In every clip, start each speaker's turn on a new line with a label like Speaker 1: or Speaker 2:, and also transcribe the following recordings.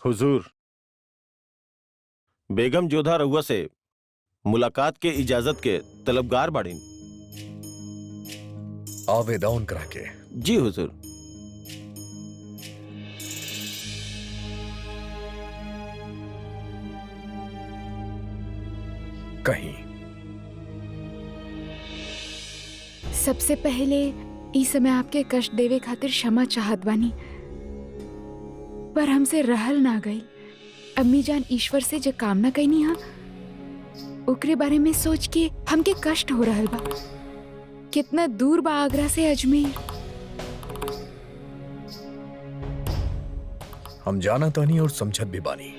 Speaker 1: हुजूर, बेगम जोधा रउआ से मुलाकात के इजाजत के तलबगार बाड़ीन।
Speaker 2: आवेदन करा के।
Speaker 1: जी हुजूर।
Speaker 2: कहीं
Speaker 3: सबसे पहले इस समय आपके कष्ट देवे खातिर क्षमा चाहत बानी, पर हमसे रहल ना गई। अम्मी जान ईश्वर से जो कामना कईनी हा ओकरे बारे में सोच के हमके कष्ट हो रहल बा। कितना दूर बा आगरा से अजमेर।
Speaker 2: हम जाना तानी और समझत भी बानी।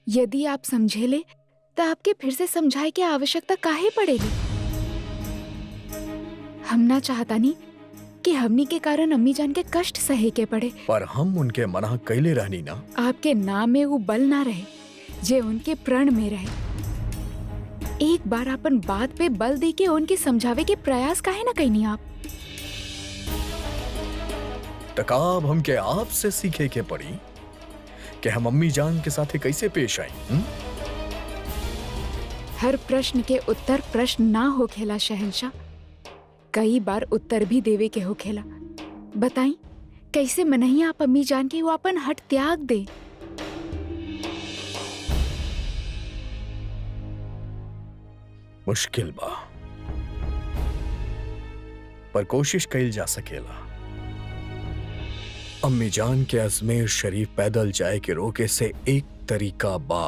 Speaker 3: यदि आप समझेले तो आपके फिर से समझाए की आवश्यकता काहे पड़ेगी। हम ना चाहतानी कि हमनी के कारण अम्मी जान के कष्ट सहे के पड़े।
Speaker 2: पर हम उनके मना कैले रहनी ना।
Speaker 3: आपके नाम में वो बल ना रहे जे उनके प्रण में रहे। एक बार अपन बात पे बल दे के उनके समझावे के प्रयास काहे ना कईनी आप।
Speaker 2: तकाब हमके आप से सीखे के पड़ी कि हम अम्मी जान के साथ कैसे पेश आए।
Speaker 3: हर प्रश्न के उत्तर प्रश्न ना हो खेला शहंशाह, कई बार उत्तर भी देवे के हो खेला। बताई कैसे मनही आप अम्मी जान के वो अपन हट त्याग दे।
Speaker 2: मुश्किल बा, पर कोशिश कैल जा सकेला। अम्मी जान के अजमेर शरीफ पैदल जाए के रोके से एक तरीका बा,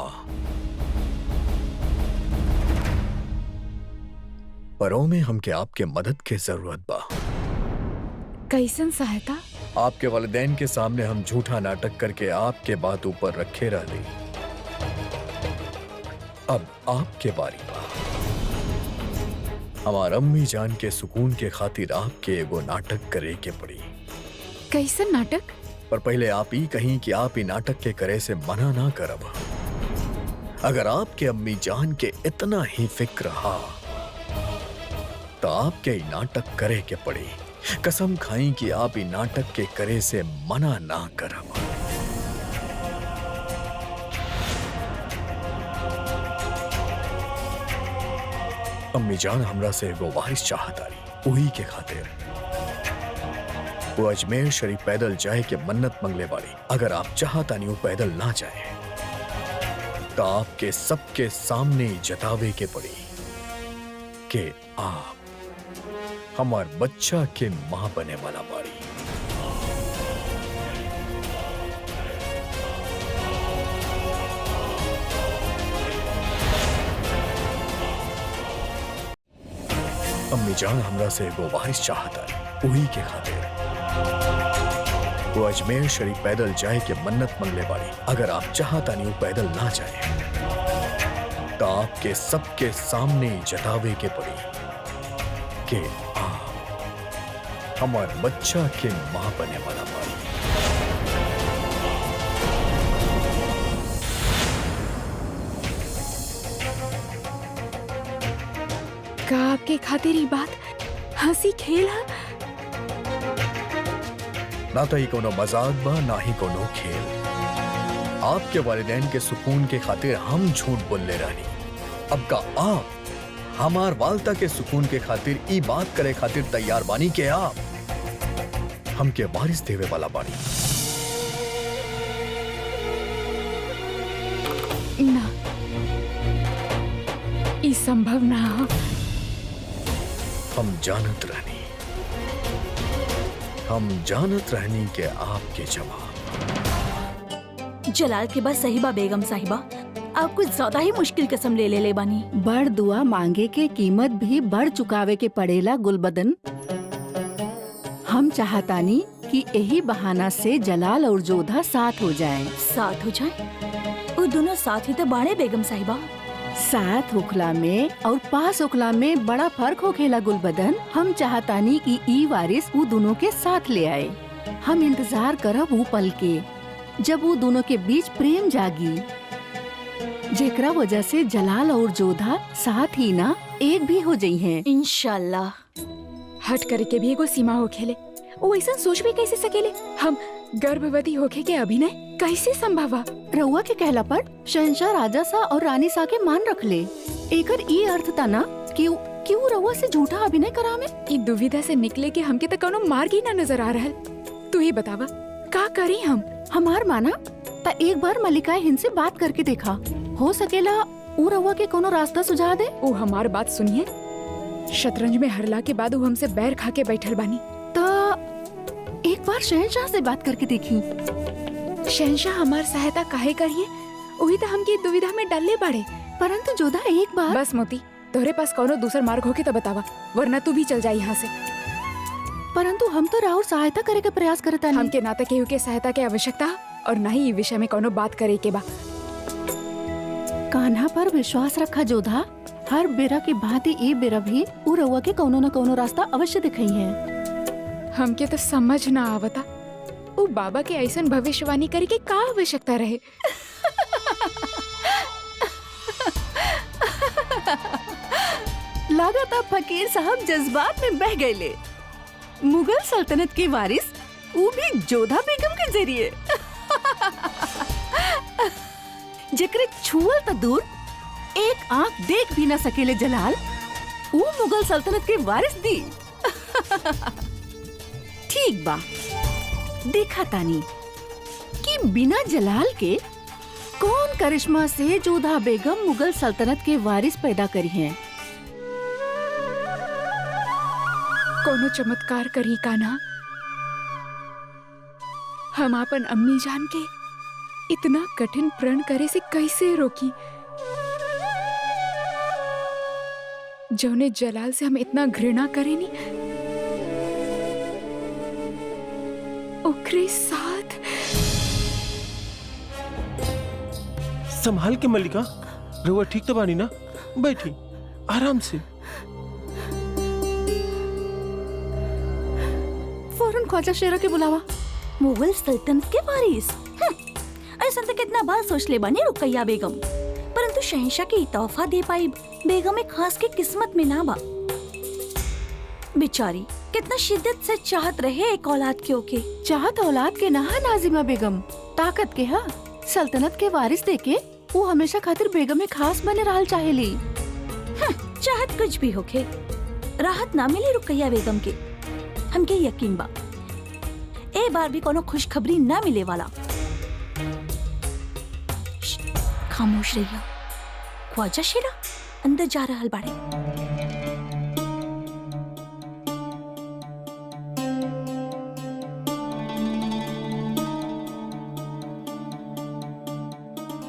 Speaker 2: पर ओमे हमके आपके मदद के जरूरत बा।
Speaker 3: कैसन सहायता?
Speaker 2: आपके वालिदैन के सामने हम झूठा नाटक करके आपके बात ऊपर रखे रहली। अब आपके बारी बा। हमार अम्मी जान के सुकून के खातिर आपके एगो नाटक करे के पड़ी।
Speaker 3: कैसन नाटक?
Speaker 2: पर पहले आप ही कहीं कि आप ही नाटक के करे से मना ना करब। अगर आपके अम्मी जान के इतना ही फिक्र हा तो आपके ही नाटक करे के पड़ी। कसम खाई कि आप ही नाटक के करे से मना ना करब। अम्मी जान हमरा से एगो वारिस चाहतारी, उही के खातिर वो अजमेर शरीफ पैदल जाए के मन्नत मंगले वाली। अगर आप चाहता नहीं वो पैदल ना जाए तो आपके सबके सामने जतावे के पड़ी कि आप हमार बच्चा के मां बने वाला बाड़ी। अम्मी जान हमरा से एगो वारिस चाहता है, उही के खातिर वो अजमेर शरीफ पैदल जाए के मन्नत मंगले वाली। अगर आप चाहता नहीं वो पैदल ना जाए तो आपके सबके सामने जतावे के पड़ी कि आप हमार बच्चा के मां बने वाला बाड़ी।
Speaker 3: का आपके खातिर ये बात हंसी खेल है?
Speaker 2: ना तो ही कोनो मजाक बा ना ही कोनो खेल। आपके वालिदैन के सुकून के खातिर हम झूठ बोलने रहनी। अब का आप हमार वालता के सुकून के खातिर ई बात करे खातिर तैयार बानी के आप हमके वारिस देवे वाला बानी।
Speaker 3: ना, ई संभव ना हो।
Speaker 2: हम जानत रहनी के आपके जवाब।
Speaker 4: जलाल के बाद सही बा बेगम साहिबा, आप कुछ ज्यादा ही मुश्किल कसम ले बानी।
Speaker 5: बड़ दुआ मांगे के कीमत भी बढ़ चुकावे के पड़ेला गुलबदन। हम चाहतानी कि यही बहाना से जलाल और जोधा साथ हो जाएं।
Speaker 4: साथ हो जाए? वो दोनों साथ ही तो बाड़े बेगम साहिबा।
Speaker 5: साथ होखला में और पास होखला में बड़ा फर्क होखेला गुलबदन। हम चाहतानी कि ई वारिस वो दोनों के साथ ले आए। हम इंतजार करब वो पल के जब वो दोनों के बीच प्रेम जागी, जेकरा वजह से जलाल और जोधा साथ ही ना एक भी हो जाई हैं।
Speaker 4: इंशाल्लाह।
Speaker 3: हट करके भी एगो सीमा हो खेले। वो ऐसा सोच भी कैसे सकेले? हम गर्भवती होके के अभिनय कैसे संभवा?
Speaker 5: रउआ के कहला पर शहंशाह राजा सा और रानी सा के मान रख ले। एकर ई अर्थ था ना कि वो रउआ से झूठा अभिनय करावे।
Speaker 3: ई दुविधा से निकले के हमके तो कोनो मार्ग ही ना नजर आ रहल। तू ही बतावा का करी हम?
Speaker 5: हमार माना ता एक बार मल्लिकाए हिंद से बात करके देखा, हो सकेला ऊ रउआ के कोनो रास्ता सुझा दे।
Speaker 3: वो हमार बात सुनिए, शतरंज में हरला के बाद वो हमसे बैर खा के बैठल बानी।
Speaker 5: ता एक बार शहंशाह से बात करके देखी।
Speaker 3: शहंशाह हमार सहायता काहे करिए? वही तो हमके दुविधा में डालले बाड़े।
Speaker 5: परंतु जोधा एक बार
Speaker 3: बस मोती, तोहरे पास कोनो दूसर मार्ग होके तो बतावा, वरना तू भी चल जा यहाँ से।
Speaker 5: परंतु हम तो राहुल सहायता करे के प्रयास करता नहीं।
Speaker 3: हमके ना तो केहू के सहायता के आवश्यकता और ना ही ई विषय में कोनो बात करे के बा।
Speaker 5: कान्हा पर विश्वास रखा जोधा, हर बेरा के भांति ए बेरा भी ऊ रउआ के कोनो न कोनो रास्ता अवश्य दिखाई है।
Speaker 3: हमके तो समझ ना आवता, वो बाबा के ऐसन भविष्यवाणी करे के का आवश्यकता रहे?
Speaker 5: लगातार फकीर साहब जज्बात में बह गए। मुगल सल्तनत के वारिस वो भी जोधा बेगम के जरिए जेकरे छुअल त दूर एक आंख देख भी न सकेले जलाल, वो मुगल सल्तनत के वारिस दी। ठीक बा, देखा तानी कि बिना जलाल के कौन करिश्मा से जोधा बेगम मुगल सल्तनत के वारिस पैदा करी हैं।
Speaker 3: कोनो चमत्कार करी कान्हा, हम अपन अम्मी जान के इतना कठिन प्रण करे से कैसे रोकी? जौने जलाल से हम इतना घृणा करेनी, ओकरे साथ
Speaker 1: संभाल के मल्लिका, रहुआ ठीक तो बानी ना? बैठी आराम से।
Speaker 5: फौरन ख्वाजा शेरा के बुलावा।
Speaker 4: मुगल सल्तनत के वारिस ऐसा तो कितना बार सोच ले बानी रुकैया बेगम, परंतु शहंशाह के तोहफा दे पाई बेगम में खास के किस्मत में ना बा। बेचारी कितना शिद्दत से चाहत रहे एक औलाद के ओके।
Speaker 5: चाहत औलाद के नहा नाजिमा बेगम, ताकत के हा सल्तनत के वारिस देके वो हमेशा खातिर बेगम में खास बने रहल चाहेली।
Speaker 4: चाहत कुछ भी होके राहत ना मिली रुकैया बेगम के, हमके यकीन बा ए बार भी कोनो खुशखबरी ना मिले वाला। खामोश रहिया, ख्वाजा शेरा अंदर जा रहल बाड़े।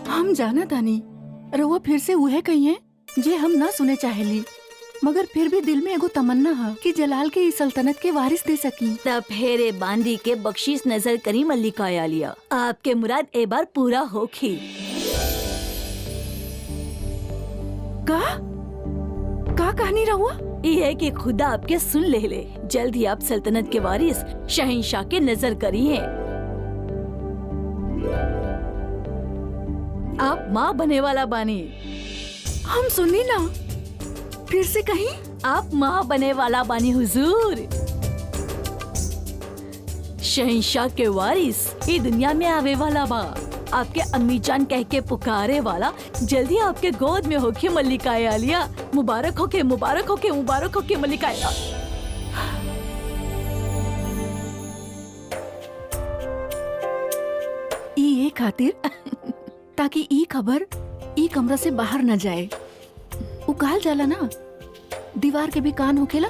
Speaker 5: हम जाना तानी रउआ फिर से उहे कही है जे हम ना सुने चाहेली, मगर फिर भी दिल में एगो तमन्ना है कि जलाल के इस सल्तनत के वारिस दे सकी।
Speaker 4: तब फेरे बांधी के बख्शीश नजर करी मल्लिका आलिया, आपके मुराद ए बार पूरा होखी।
Speaker 5: का कहानी रहुआ?
Speaker 4: ये कि खुदा आपके सुन ले, जल्द ही आप सल्तनत के वारिस शहंशाह के नजर करी हैं। आप माँ बने वाला बानी।
Speaker 5: हम सुनी ना, फिर से कहीं।
Speaker 4: आप माँ बने वाला बानी हुजूर। शहंशाह के वारिस ये दुनिया में आवे वाला बा। आपके अम्मी जान कह के पुकारे वाला जल्दी आपके गोद में होके मल्लिका आलिया। मुबारक होके, मुबारक होके, मुबारक होके मल्लिका आलिया।
Speaker 5: ये खातिर ताकि ई खबर ई कमरा से बाहर न जाए। उकाल जाला ना, दीवार के भी कान होखेला।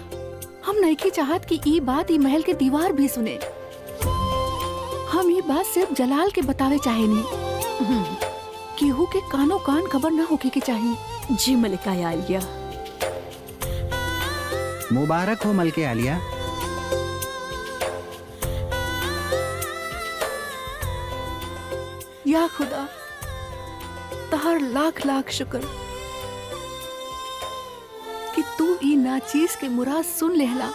Speaker 5: हम नहीं की चाहत कि ई बात ई महल के दीवार भी सुने। हम ये बात सिर्फ जलाल के बतावे चाहेनी, केहू के कानो कान खबर ना होके के चाहिए।
Speaker 4: जी मल्लिका आलिया।
Speaker 6: मुबारक हो मलके आलिया।
Speaker 5: या खुदा, तहार लाख लाख शुक्र कि तू ई नाचीज के मुराद सुन लेहला।